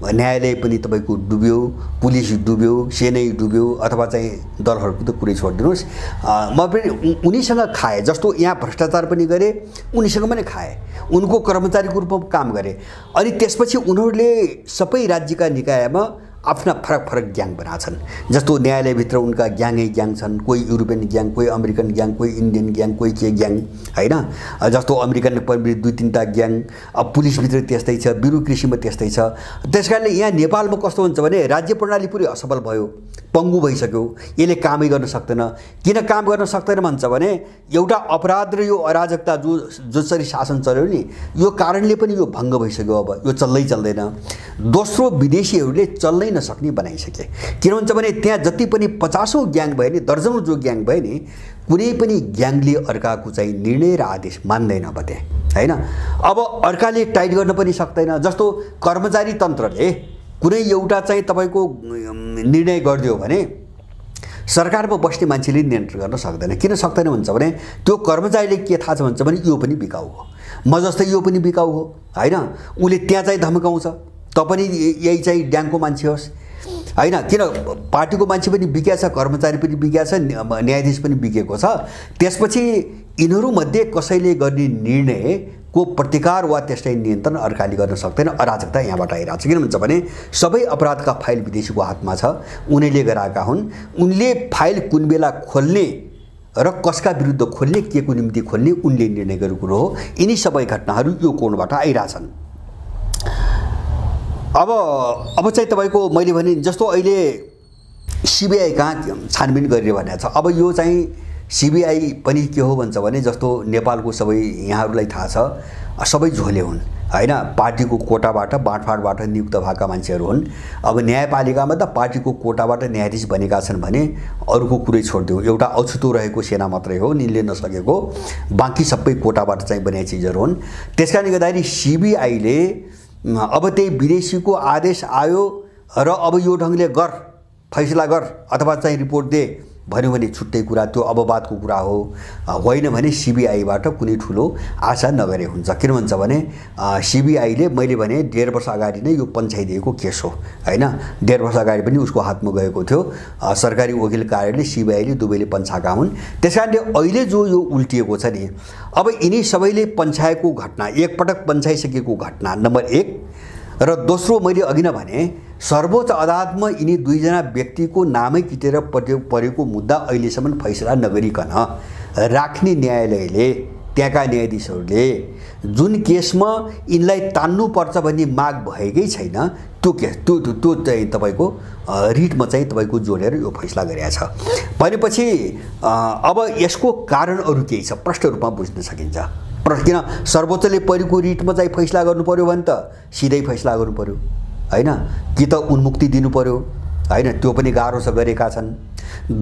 S1: न्यायालय पनि तपाईँको डुब्यो, पुलिस डुब्यो, सेनै डुब्यो, अथवा चाहिँ दलहरूको त कुरै छोडिदिनुहोस्। म पनि उनीसँग खाएँ, जस्तो यहाँ भ्रष्टाचार पनि गरेँ, उनीसँग पनि खाएँ, उनको कर्मचारीको रूपमा काम गरेँ। अनि त्यसपछि उनीहरूले सबै राज्यका निकायमा आफ्ना फरक ग्याङ बनाछन्। जस्तो न्यायालयभित्र उनका ग्याङै ग्याङ छन्, कोही युरोपियन ग्याङ, कोही अमेरिकन ग्याङ, कोही इन्डियन ग्याङ, कोही के ग्याङ हैन। जस्तो अमेरिकन पनि 2-3टा ग्याङ, अब पुलिसभित्र त्यस्तै छ, ब्युरोक्रेसीमा त्यस्तै छ। त्यसकारणले यहाँ नेपालमा कस्तो हुन्छ भने राज्य प्रणाली पुरै असफल भयो, पङ्गु भइसक्यो, यसले कामै गर्न सक्दैन। किन काम गर्न सक्दैन भन्छ भने एउटा अपराध र यो अराजकता जसरी शासन चल्यो नि, यो कारणले पनि यो भङ्ग भइसक्यो। अब यो चल्दैन। दोस्रो, विदेशीहरूले चल्नै नसक्ने बनाइसके। किन भन्छ भने त्यहाँ जति पनि 50औं ग्याङ भए नि, दर्जनौं जो ग्याङ भए नि, कुनै पनि ग्याङले अर्काको चाहिँ निर्णय र आदेश मान्दैन बते हैन। अब अर्काले टाइट गर्न पनि सक्दैन। जस्तो कर्मचारी तन्त्रले कुनै एउटा चाहिँ तपाईँको निर्णय गरिदियो भने सरकारमा बस्ने मान्छेले नियन्त्रण गर्न सक्दैन। किन सक्दैन भन्छ भने त्यो कर्मचारीले के थाहा छ भन्छ भने यो पनि बिकाउ हो, म जस्तै यो पनि बिकाउ हो हैन। उसले त्यहाँ चाहिँ धम्काउँछ, त पनि यही चाहिँ ड्याङको मान्छे होस् हैन। किन पार्टीको मान्छे पनि बिकेको छ, कर्मचारी पनि बिकेको छ, न्यायाधीश पनि बिकेको छ। त्यसपछि यिनीहरूमध्ये कसैले गर्ने निर्णयको प्रतिकार वा त्यसलाई नियन्त्रण अर्काले गर्न सक्दैन। अराजकता यहाँबाट आइरहेको छ। किन भन्छ भने सबै अपराधका फाइल विदेशीको हातमा छ, उनीले गराएका हुन्। उनले फाइल कुन बेला खोल्ने र कसका विरुद्ध खोल्ने, के को निम्ति खोल्ने, उनले निर्णय गरेको कुरो हो। यिनी सबै घटनाहरू यो कोणबाट आइरहेछन्। अब चाहिँ तपाईँको मैले भने जस्तो अहिले सिबिआई कहाँ छानबिन गरेर भनेको छ। अब यो चाहिँ सिबिआई पनि के हो भन्छ भने जस्तो नेपालको सबै यहाँहरूलाई थाहा छ, सबै झोले हुन्। हैन, पार्टीको कोटाबाट बाँडफाँडबाट नियुक्त भएका मान्छेहरू हुन्। अब न्यायपालिकामा त पार्टीको कोटाबाट न्यायाधीश बनेका छन् भने अरूको कुरै छोडिदिउँ, एउटा अछुतो रहेको सेना मात्रै हो निले नसकेको, बाँकी सबै कोटाबाट चाहिँ बनेका चिजहरू हुन्। त्यसकारणले गर्दाखेरि सिबिआईले अब त्यही विदेशीको आदेश आयो र अब यो ढङ्गले गर, फैसला गर अथवा चाहिँ रिपोर्ट दे भन्यो भने छुट्टै कुरा, त्यो अबवादको कुरा हो। होइन भने सिबिआईबाट कुनै ठुलो आशा नगरे हुन्छ। किन भन्छ भने सिबिआईले मैले भने 1.5 वर्ष अगाडि नै यो पन्छाइदिएको केस हो हैन। 1.5 वर्ष अगाडि पनि उसको हातमा गएको थियो। सरकारी वकिल कार्यालय सिबिआईले दुवैले पन्छाएका हुन्। त्यसकारणले अहिले जो यो उल्टिएको छ नि, अब यिनी सबैले पन्छाएको घटना, एकपटक पन्छाइसकेको घटना नम्बर 1 र दोस्रो, मैले अघि नै भने सर्वोच्च अदालतमा यिनी दुईजना व्यक्तिको नामै किटेर परेको मुद्दा अहिलेसम्म फैसला नगरिकन राख्ने न्यायालयले, त्यहाँका न्यायाधीशहरूले जुन केसमा यिनलाई तान्नुपर्छ भन्ने माग भएकै छैन, त्यो केस त्यो चाहिँ तपाईँको रिटमा चाहिँ तपाईँको जोडेर यो फैसला गरेको छ भनेपछि अब यसको कारण अरू केही छ प्रष्ट रूपमा बुझ्न सकिन्छ। किन सर्वोच्चले पहिलेको रिटमा चाहिँ फैसला गर्नु पर्यो भने त सिधै फैसला गर्नु पर्यो हैन, कि त उन्मुक्ति दिनु पर्यो हैन, त्यो पनि गाह्रो छ, गरेका छन्।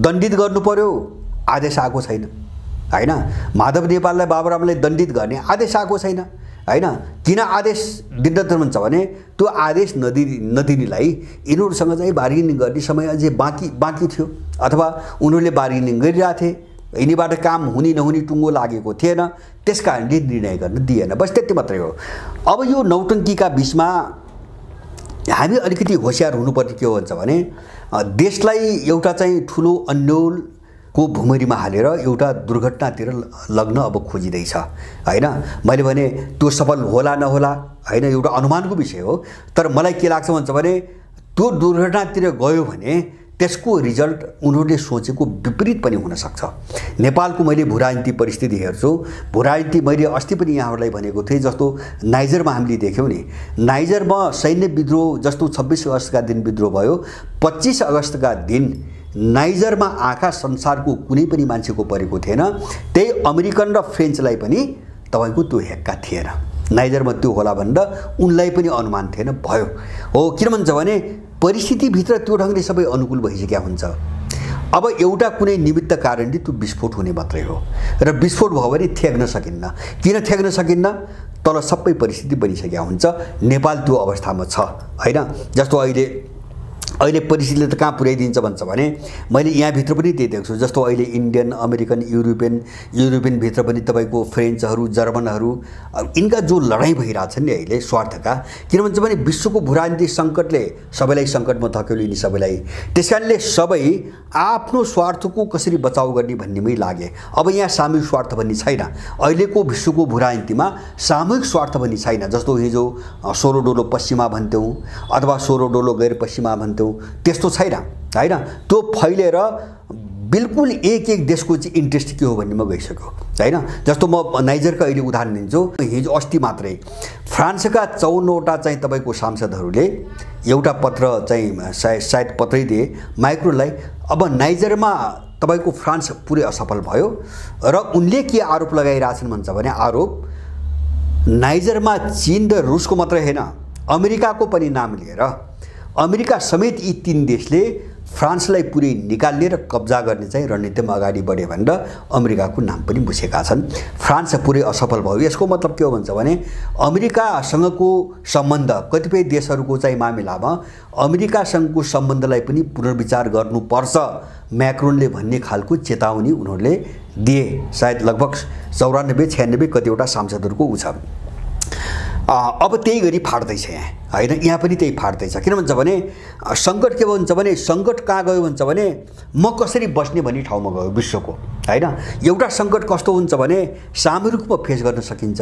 S1: दण्डित गर्नु पर्यो, आदेश आएको छैन हैन। माधव नेपाललाई, बाबुरामलाई दण्डित गर्ने आदेश आएको छैन हैन। किन आदेश दिन भन्छ भने त्यो आदेश नदिनेलाई यिनीहरूसँग चाहिँ बार्गेनिङ गर्ने समय अझै बाँकी थियो, अथवा उनीहरूले बार्गेनिङ गरिरहेथे, यिनीबाट काम हुने नहुने टुङ्गो लागेको थिएन, त्यसकारणले निर्णय गर्न दिएन। बस त्यति मात्रै हो। अब यो नौटङ्कीका बिचमा हामी अलिकति होशियार हुनुपर्ने के हो भन्छ भने देशलाई एउटा चाहिँ ठुलो अन्योलको भुमरीमा हालेर एउटा दुर्घटनातिर लग्न अब खोजिँदैछ हैन। मैले भने त्यो सफल होला नहोला हैन, एउटा अनुमानको विषय हो। तर मलाई के लाग्छ भन्छ भने त्यो दुर्घटनातिर गयो भने त्यसको रिजल्ट उनीहरूले सोचेको विपरीत पनि हुन सक्छ। नेपालको मैले भूराजनीति परिस्थिति हेर्छु, भूराजनीति मैले अस्ति पनि यहाँहरूलाई भनेको थिएँ, जस्तो नाइजरमा हामीले देख्यौँ नि, नाइजरमा सैन्य विद्रोह जस्तो 26 अगस्तका दिन विद्रोह भयो, 25 अगस्तका दिन नाइजरमा आँखा संसारको कुनै पनि मान्छेको परेको थिएन। त्यही अमेरिकन र फ्रेन्चलाई पनि तपाईँको त्यो हेक्का थिएन, नाइजरमा त्यो होला भनेर उनलाई पनि अनुमान थिएन, भयो हो। किन भन्छ भने परिस्थितिभित्र त्यो ढङ्गले सबै अनुकूल भइसकेका हुन्छ। अब एउटा कुनै निमित्त कारणले त्यो विस्फोट हुने मात्रै हो, र विस्फोट भयो भने थ्याक्न सकिन्न। किन थ्याक्न सकिन्न? तल सबै परिस्थिति बनिसकेका हुन्छ। नेपाल त्यो अवस्थामा छ हैन। जस्तो अहिले परिस्थितिले त कहाँ पुर्याइदिन्छ भन्छ भने मैले यहाँभित्र पनि त्यही देख्छु। जस्तो अहिले इन्डियन, अमेरिकन, युरोपियनभित्र पनि तपाईँको फ्रेन्चहरू, जर्मनहरू, यिनका जो लडाइँ भइरहेछन् नि अहिले स्वार्थका, किन भन्छ भने विश्वको भूराजनीतिक सङ्कटले सबैलाई सङ्कटमा धकेल्यो यिनी सबैलाई। त्यसकारणले सबै आफ्नो स्वार्थको कसरी बचाउ गर्ने भन्नेमै लागे। अब यहाँ सामूहिक स्वार्थ भन्ने छैन। अहिलेको विश्वको भूराजनीतिमा सामूहिक स्वार्थ भन्ने छैन। जस्तो हिजो 16 डोलो पश्चिमा भन्थ्यौँ अथवा 16 डोलो गैर पश्चिमा भन्थ्यौँ, त्यस्तो छैन हैन। त्यो फैलेर बिल्कुल एक देशको चाहिँ इन्ट्रेस्ट के हो भन्नेमा गइसक्यो हैन। जस्तो म नाइजरका अहिले उदाहरण दिन्छु। हिजो अस्ति मात्रै फ्रान्सका 54वटा चाहिँ तपाईँको सांसदहरूले एउटा पत्र चाहिँ सायद पत्रै दिए माइक्रोनलाई। अब नाइजरमा तपाईँको फ्रान्स पुरै असफल भयो र उनले के आरोप लगाइरहेछन् भन्छ भने आरोप नाइजरमा चीन र रुसको मात्रै हैन, अमेरिकाको पनि नाम लिएर अमेरिका समेत यी 3 देशले फ्रान्सलाई पुरै निकाल्ने र कब्जा गर्ने चाहिँ रणनीतिमा अगाडि बढे भनेर अमेरिकाको नाम पनि बुझेका छन्। फ्रान्स पुरै असफल भयो। यसको मतलब के हो भन्छ भने अमेरिकासँगको सम्बन्ध, कतिपय देशहरूको चाहिँ मामिलामा अमेरिकासँगको सम्बन्धलाई पनि पुनर्विचार गर्नुपर्छ म्याक्रोनले भन्ने खालको चेतावनी उनीहरूले दिए। सायद लगभग 94-96 कतिवटा सांसदहरूको उ छ। अब त्यही गरी फाट्दैछ यहाँ हैन। यहाँ पनि त्यही फाट्दैछ। किन भन्छ भने सङ्कट के भन्छ भने सङ्कट कहाँ गयो भन्छ भने म कसरी बस्ने भन्ने ठाउँमा गयो विश्वको हैन। एउटा सङ्कट कस्तो हुन्छ भने सामूहिक रूपमा फेस गर्न सकिन्छ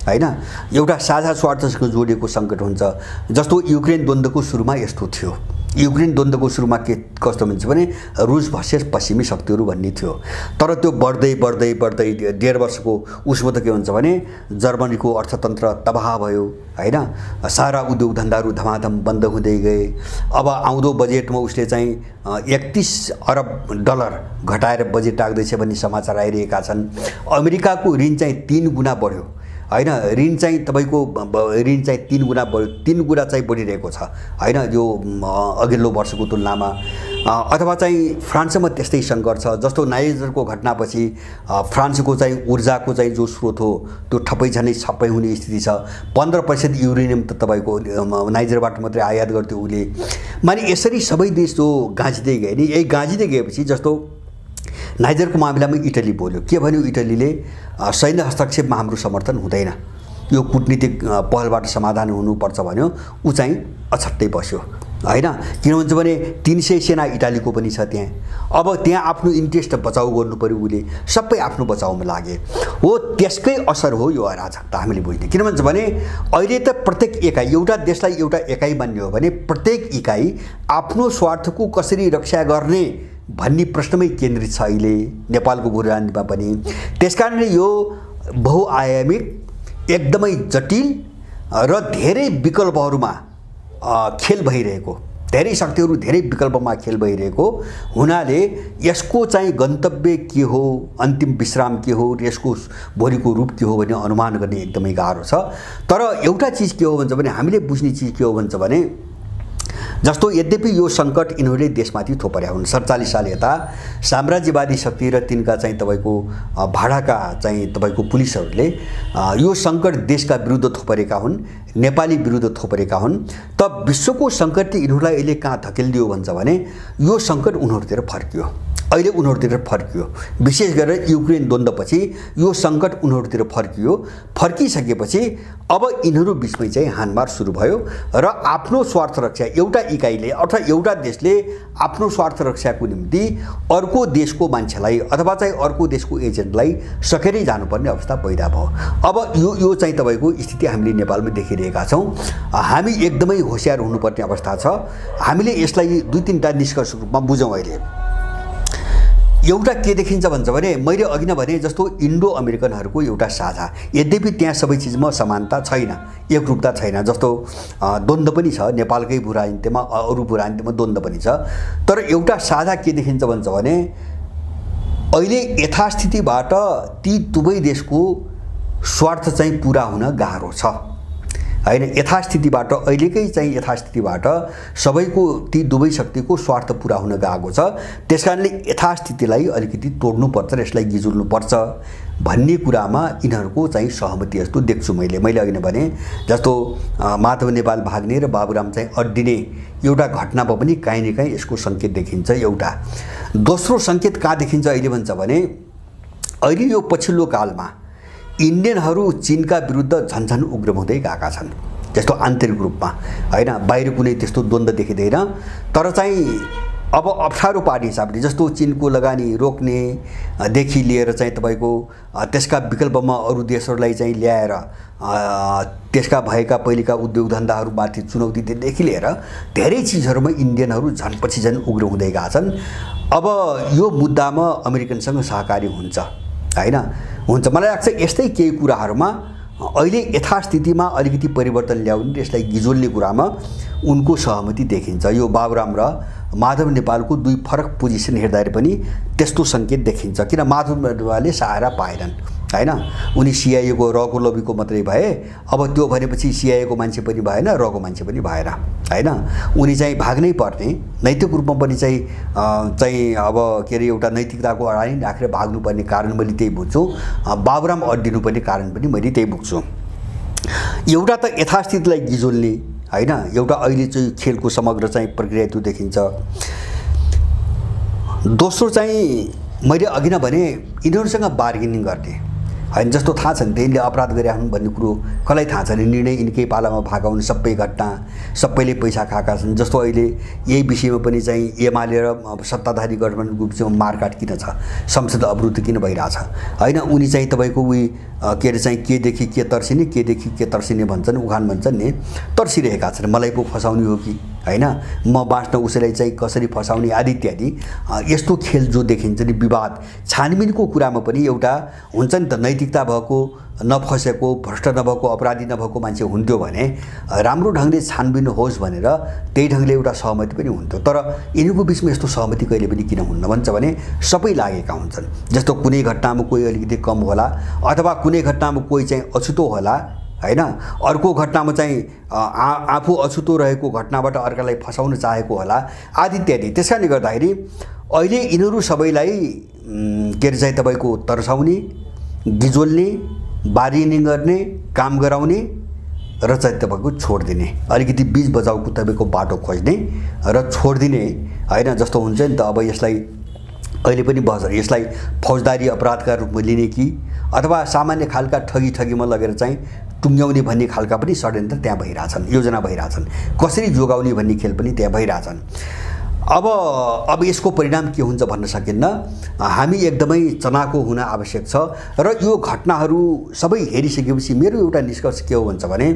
S1: हैन। एउटा साझा स्वार्थसँग जोडिएको सङ्कट हुन्छ। जस्तो युक्रेन द्वन्द्वको सुरुमा यस्तो थियो। युक्रेन द्वन्द्वको सुरुमा के कस्तो भन्छ भने रुस भर्सेस पश्चिमी शक्तिहरू भन्ने थियो। तर त्यो बढ्दै 1.5 वर्षको उसमा त के हुन्छ भने जर्मनीको अर्थतन्त्र तबाह भयो हैन। सारा उद्योग धन्दाहरू धमाधम बन्द हुँदै गए। अब आउँदो बजेटमा उसले चाहिँ 31 अरब डलर घटाएर बजेट राख्दैछ भन्ने समाचार आइरहेका छन्। अमेरिकाको ऋण चाहिँ 3 गुणा बढ्यो हैन। ऋण चाहिँ तपाईको ऋण चाहिँ 3 गुणा बढ्यो, 3 गुणा चाहिँ बढिरहेको छ हैन यो अघिल्लो वर्षको तुलनामा। अथवा चाहिँ फ्रान्समा त्यस्तै सङ्कट छ। जस्तो नाइजरको घटनापछि फ्रान्सको चाहिँ ऊर्जाको चाहिँ जो स्रोत हो त्यो ठप्पै झनै छप्पै हुने स्थिति छ। 15% युरेनियम त तपाईको नाइजरबाट मात्रै आयात गर्थ्यो उसले। माने यसरी सबै देश जो गाँजिँदै गए नि, यही गाँजिँदै गएपछि जस्तो नाइजरको मामिलामा इटली बोल्यो। के भन्यो इटलीले, सैन्य हस्तक्षेपमा हाम्रो समर्थन हुँदैन, यो कूटनीतिक पहलबाट समाधान हुनुपर्छ भन्यो। ऊ चाहिँ अछट्टै बस्यो हैन। किन भन्छ भने 300 सेना इटालीको पनि छ त्यहाँ। अब त्यहाँ आफ्नो इन्ट्रेस्ट बचाउ गर्नु पर्यो, उसले सबै आफ्नो बचाउमा लागे हो। त्यसकै असर हो यो अराजकता हामीले बुझ्ने। किन भन्छ भने अहिले त प्रत्येक इकाइ, एउटा देशलाई एउटा इकाइ मान्ने हो भने प्रत्येक इकाइ आफ्नो स्वार्थको कसरी रक्षा गर्ने भन्ने प्रश्नमै केन्द्रित छ अहिले नेपालको भूराजनीतिमा पनि। त्यसकारणले यो बहुआयामिक एकदमै जटिल र धेरै विकल्पहरूमा खेल भइरहेको, धेरै शक्तिहरू धेरै विकल्पमा खेल भइरहेको हुनाले यसको चाहिँ गन्तव्य के हो, अन्तिम विश्राम के हो, यसको भोलिको रूप के हो भन्ने अनुमान गर्ने एकदमै गाह्रो छ। तर एउटा चिज के हो भन्छ भने हामीले बुझ्ने चिज के हो भन्छ भने जस्तो यद्यपि यो सङ्कट यिनीहरूले देशमाथि थोपरेका हुन्। 47 साल यता साम्राज्यवादी शक्ति र तिनका चाहिँ तपाईको भाडाका चाहिँ तपाईको पुलिसहरूले यो सङ्कट देशका विरुद्ध थोपरेका हुन्, नेपाली विरुद्ध थोपरेका हुन्। त विश्वको सङ्कटले यिनीहरूलाई अहिले कहाँ धकेलिदियो भन्छ भने यो सङ्कट उनीहरूतिर फर्कियो। अहिले उनीहरूतिर फर्कियो, विशेष गरेर युक्रेन द्वन्द्वपछि यो सङ्कट उनीहरूतिर फर्कियो। फर्किसकेपछि अब यिनीहरू बिचमै चाहिँ हानमार सुरु भयो र आफ्नो स्वार्थ रक्षा एउटा इकाइले अथवा एउटा देशले आफ्नो स्वार्थ रक्षाको निम्ति अर्को देशको मान्छेलाई अथवा चाहिँ अर्को देशको एजेन्टलाई सकेरै जानुपर्ने अवस्था पैदा भयो। अब यो चाहिँ तपाईको स्थिति हामीले नेपालमा देखिरहेका छौँ। हामी एकदमै होशियार हुनुपर्ने अवस्था छ। हामीले यसलाई 2-3टा निष्कर्ष रूपमा बुझौँ। अहिले एउटा के देखिन्छ भन्छ भने मैले अघि नै भने जस्तो इन्डो अमेरिकनहरूको एउटा साझा, यद्यपि त्यहाँ सबै चिजमा समानता छैन, एकरूपता छैन। जस्तो द्वन्द्व पनि छ नेपालकै भूराजनीतिमा, अरू भूराजनीतिमा द्वन्द्व पनि छ। तर एउटा साझा के देखिन्छ भन्छ भने अहिले यथास्थितिबाट ती दुवै देशको स्वार्थ चाहिँ पुरा हुन गाह्रो छ हैन। यथास्थितिबाट अहिलेकै चाहिँ यथास्थितिबाट सबैको ती दुवै शक्तिको स्वार्थ पुरा हुन गएको छ। त्यसकारणले यथास्थितिलाई अलिकति तोड्नुपर्छ र यसलाई गिजुल्नुपर्छ भन्ने कुरामा यिनीहरूको चाहिँ सहमति जस्तो देख्छु मैले अघि नै भने। जस्तो माधव नेपाल भाग्ने र बाबुराम चाहिँ अड्डिने एउटा घटनामा पनि काहीँ न काहीँ यसको सङ्केत देखिन्छ। एउटा दोस्रो सङ्केत कहाँ देखिन्छ अहिले भन्छ भने अहिले यो पछिल्लो कालमा इन्डियनहरू चीनका विरुद्ध झन्झन उग्र हुँदै गएका छन्। जस्तो आन्तरिक रूपमा हैन, बाहिर कुनै त्यस्तो द्वन्द्व देखिँदैन। तर चाहिँ अब अप्ठ्यारो पार्ने हिसाबले जस्तो चीनको लगानी रोक्नेदेखि लिएर चाहिँ तपाईको त्यसका विकल्पमा अरू देशहरूलाई चाहिँ ल्याएर त्यसका भएका पहिलेका उद्योग धन्दाहरूमाथि चुनौतीदेखि लिएर धेरै चिजहरूमा इन्डियनहरू झनपछि झन उग्र हुँदै गएका छन्। अब यो मुद्दामा अमेरिकनसँग सहकारी हुन्छ हैन, हुन्छ। मलाई लाग्छ यस्तै केही कुराहरूमा अहिले यथास्थितिमा अलिकति परिवर्तन ल्याउने र यसलाई गिजोल्ने कुरामा उनको सहमति देखिन्छ। यो बाबुराम र माधव नेपालको दुई फरक पोजिसन हेर्दाखेरि पनि त्यस्तो सङ्केत देखिन्छ। किन माधव नेपालले सहारा पाएनन् हैन, उनी सिआइएको रको लबीको मात्रै भए। अब त्यो भनेपछि सिआइएको मान्छे पनि भएन, रको मान्छे पनि भएन हैन। उनी चाहिँ भाग्नै पर्ने, नैतिक रूपमा पनि चाहिँ अब के अरे एउटा नैतिकताको अडानी राखेर भाग्नुपर्ने कारण मैले त्यही बुझ्छु। बाबुराम अड्डिनुपर्ने कारण पनि मैले त्यही बुझ्छु। एउटा त यथास्थितिलाई गिजोल्ने हैन, एउटा अहिले चाहिँ खेलको समग्र चाहिँ प्रक्रिया त्यो देखिन्छ। दोस्रो चाहिँ मैले अघि नै भने यिनीहरूसँग बार्गेनिङ गर्ने हैन। जस्तो थाहा छ नि त्यसले अपराध गरे हुन् भन्ने कुरो कसलाई थाहा छ नि, निर्णय यिनकै पालामा भएका हुन्, सबै घटना सबैले पैसा खाएका छन्। जस्तो अहिले यही विषयमा पनि चाहिँ एमाले र सत्ताधारी गठबन्धनको बिचमा मारकाट किन छ, संसद अवरुद्ध किन भइरहेछ हैन। उनी चाहिँ तपाईको उही के अरे चाहिँ केदेखि के तर्सिने भन्छन्, उखान भन्छन् नि, तर्सिरहेका छन्। मलाई पो फसाउने हो कि हैन, म बाँच्न उसैलाई चाहिँ कसरी फसाउने आदि इत्यादि यस्तो खेल जो देखिन्छ नि विवाद छानबिनको कुरामा पनि एउटा हुन्छ नि त नैतिकता भएको नफसेको भ्रष्ट नभएको अपराधी नभएको मान्छे हुन्थ्यो भने राम्रो ढङ्गले छानबिन होस् भनेर त्यही ढङ्गले एउटा सहमति पनि हुन्थ्यो। तर यिनीहरूको बिचमा यस्तो सहमति कहिले पनि किन हुन्न भन्छ भने सबै लागेका हुन्छन्। जस्तो कुनै घटनामा कोही अलिकति कम होला अथवा कुनै घटनामा कोही चाहिँ अछुतो होला हैन, अर्को घटनामा चाहिँ आफू अछुतो रहेको घटनाबाट अर्कालाई फसाउन चाहेको होला आदि इत्यादि। त्यसकारणले गर्दाखेरि अहिले यिनीहरू सबैलाई के अरे चाहिँ तपाईँको तर्साउने, गिजोल्ने, बार्गेनिङ गर्ने, काम गराउने र चाहिँ तपाईँको छोडिदिने, अलिकति बीच बचाउको तपाईँको बाटो खोज्ने र छोडिदिने हैन। जस्तो हुन्छ नि त अब यसलाई अहिले पनि यसलाई फौजदारी अपराधका रूपमा लिने कि अथवा सामान्य खालका ठगीमा लगेर चाहिँ टुङ्ग्याउने भन्ने खालका पनि षड्यन्त्र त्यहाँ भइरहेछन्, योजना भइरहेछन्, कसरी जोगाउने भन्ने खेल पनि त्यहाँ भइरहेछन्। अब यसको परिणाम के हुन्छ भन्न सकिन्न। हामी एकदमै चनाखो हुन आवश्यक छ र यो घटनाहरू सबै हेरिसकेपछि मेरो एउटा निष्कर्ष के हो भन्छ भने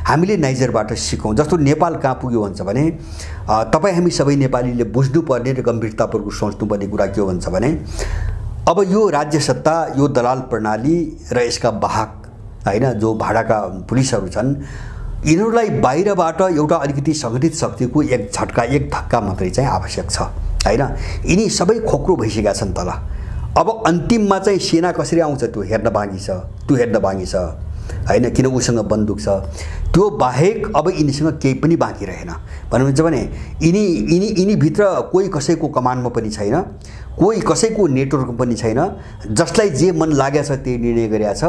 S1: हामीले नाइजरबाट सिकौँ। जस्तो नेपाल कहाँ पुग्यो भन्छ भने तपाईँ हामी सबै नेपालीले बुझ्नुपर्ने र गम्भीरतापूर्वक सोच्नुपर्ने कुरा के हो भन्छ भने अब यो राज्य सत्ता, यो दलाल प्रणाली र यसका वाहक हैन जो भाडाका पुलिसहरू छन्, यिनीहरूलाई बाहिरबाट एउटा अलिकति सङ्गठित शक्तिको एक झट्का, एक धक्का मात्रै चाहिँ आवश्यक छ हैन। यिनी सबै खोक्रो भइसकेका छन् तल। अब अन्तिममा चाहिँ सेना कसरी आउँछ त्यो हेर्न बाँकी छ हैन, किन उसँग बन्दुक छ त्यो बाहेक अब यिनीसँग केही पनि बाँकी रहेन। भन्नुहुन्छ भने यिनी भित्र कोही कसैको कमानमा पनि छैन, कोही कसैको नेटवर्क पनि छैन, जसलाई जे मन लागेछ त्यही निर्णय गरेछ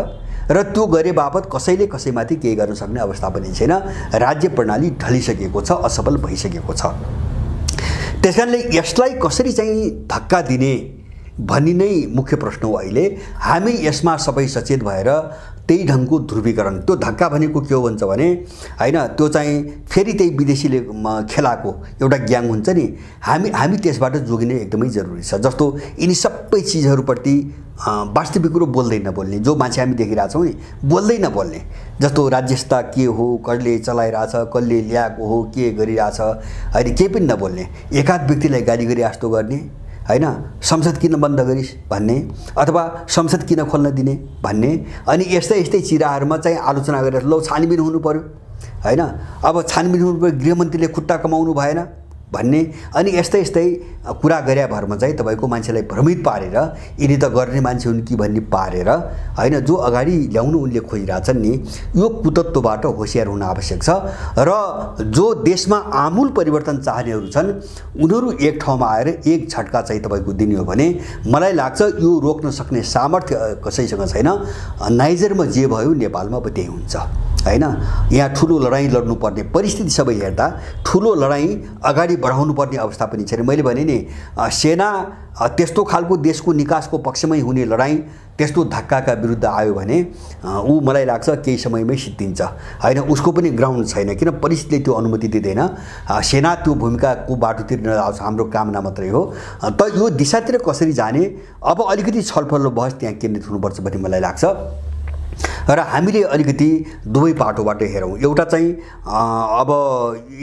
S1: र त्यो गरे बापत कसैले कसैमाथि केही गर्न सक्ने अवस्था पनि छैन। राज्य प्रणाली ढलिसकेको छ, असफल भइसकेको छ। त्यसकारणले यसलाई कसरी चाहिँ धक्का दिने भन्ने नै मुख्य प्रश्न हो। अहिले हामी यसमा सबै सचेत भएर त्यही ढङ्गको ध्रुवीकरण, त्यो धक्का भनेको के हो भन्छ भने हैन, त्यो चाहिँ फेरि त्यही विदेशीले खेलाएको एउटा ग्याङ हुन्छ नि, हामी त्यसबाट जोगिने एकदमै जरुरी छ। जस्तो यिनी सबै चिजहरूप्रति वास्तविक कुरो बोल्दै नबोल्ने, जो मान्छे हामी देखिरहेछौँ नि बोल्दै नबोल्ने, जस्तो राज्यसत्ता के हो, कसले चलाइरहेछ, कसले ल्याएको हो, के गरिरहेछ होइन, केही पनि नबोल्ने, एकाध व्यक्तिलाई गाली गरी आस्तो गर्ने हैन, संसद किन बन्द गरिस् भन्ने अथवा संसद किन खोल्न दिने भन्ने, अनि यस्तै चिराहरूमा चाहिँ आलोचना गरेर लो छानबिन हुनु पर्यो हैन, अब छानबिन हुनु पर्यो, गृहमन्त्रीले खुट्टा कमाउनु भएन भन्ने, अनि यस्तै कुरा गरे भरमा चाहिँ तपाईँको मान्छेलाई भ्रमित पारेर यिनी त गर्ने मान्छे हुन् कि भन्ने पारेर हैन जो अगाडि ल्याउनु उनले खोजिरहेछन् नि, यो कुतत्वबाट होसियार हुन आवश्यक छ। र जो देशमा आमूल परिवर्तन चाहनेहरू छन् उनीहरू एक ठाउँमा आएर एक झट्का चाहिँ तपाईँको दिने हो भने मलाई लाग्छ यो रोक्न सक्ने सामर्थ्य कसैसँग छैन। नाइजरमा जे भयो नेपालमा पनि त्यही हुन्छ हैन। यहाँ ठुलो लडाईँ लड्नुपर्ने परिस्थिति सबै हेर्दा ठुलो लडाईँ अगाडि बढाउनु पर्ने अवस्था पनि छैन। मैले भने नि सेना त्यस्तो खालको देशको निकासको पक्षमै हुने लडाईँ त्यस्तो धक्काका विरुद्ध आयो भने ऊ मलाई लाग्छ केही समयमै सिद्धिन्छ हैन। उसको पनि ग्राउन्ड छैन, किन परिस्थितिले त्यो अनुमति दिँदैन। सेना त्यो भूमिकाको बाटोतिर नआउँछ, हाम्रो कामना मात्रै हो। त यो दिशातिर कसरी जाने अब अलिकति छलफल बहस त्यहाँ केन्द्रित हुनुपर्छ भन्ने मलाई लाग्छ। र हामीले अलिकति दुवै पाटोबाट हेरौँ। एउटा चाहिँ अब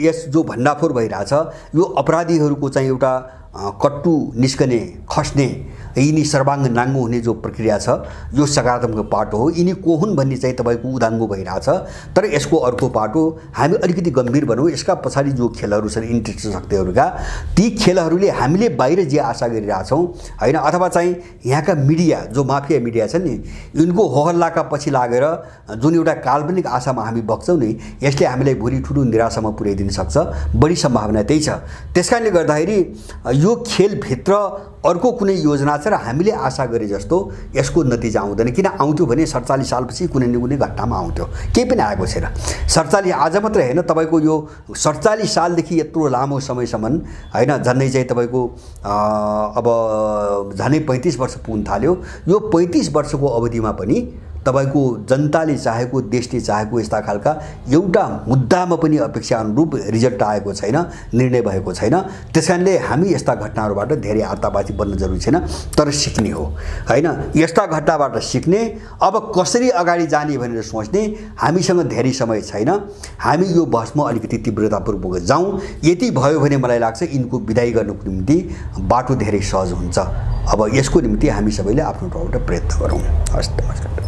S1: यस जो भण्डाफोर भइरहेछ यो अपराधीहरूको चाहिँ एउटा कट्टु निस्कने, खस्ने, यिनी सर्वाङ्ग नाङ्गो हुने जो प्रक्रिया छ यो सकारात्मक पाटो हो। यिनी को हुन् भन्ने चाहिँ तपाईँको उदाङ्गो भइरहेछ। तर यसको अर्को पाटो हामी अलिकति गम्भीर बनौँ। यसका पछाडि जो खेलहरू छन् इन्ट्रेस्ट शक्तिहरूका, ती खेलहरूले हामीले बाहिर जे आशा गरिरहेछौँ हैन, अथवा चाहिँ यहाँका मिडिया जो माफिया मिडिया छन् नि यिनको होहल्लाका पछि लागेर जुन एउटा काल्पनिक आशामा हामी बग्छौँ नि, यसले हामीलाई भोलि ठुलो निराशामा पुर्याइदिन सक्छ। बढी सम्भावना त्यही छ। त्यसकारणले गर्दाखेरि यो खेलभित्र अर्को कुनै योजना छ र हामीले आशा गरे जस्तो यसको नतिजा आउँदैन। किन आउँथ्यो भने 47 सालपछि कुनै न कुनै घटनामा आउँथ्यो, केही पनि आएको छैन। 47 आज मात्र हैन, तपाईँको यो 47 सालदेखि यत्रो लामो समयसम्म हैन, झन्डै चाहिँ तपाईँको अब झन्डै 35 वर्ष पुग्न थाल्यो। यो 35 वर्षको अवधिमा पनि तपाईको जनताले चाहेको, देशले चाहेको यस्ता खालका एउटा मुद्दामा पनि अपेक्षा अनुरूप रिजल्ट आएको छैन, निर्णय भएको छैन। त्यसकारणले हामी यस्ता घटनाहरूबाट धेरै आत्तावादी बन्न जरुरी छैन, तर सिक्ने हो हैन। यस्ता घटनाबाट सिक्ने, अब कसरी अगाडि जाने भनेर सोच्ने हामीसँग धेरै समय छैन। हामी यो बहसमा अलिकति तीव्रतापूर्वक जाउँ। यति भयो भने मलाई लाग्छ यिनको विदाई गर्नुको निम्ति बाटो धेरै सहज हुन्छ। अब यसको निम्ति हामी सबैले आफ्नो तौरबाट प्रयत्न गरौँ। हस्, नमस्कार।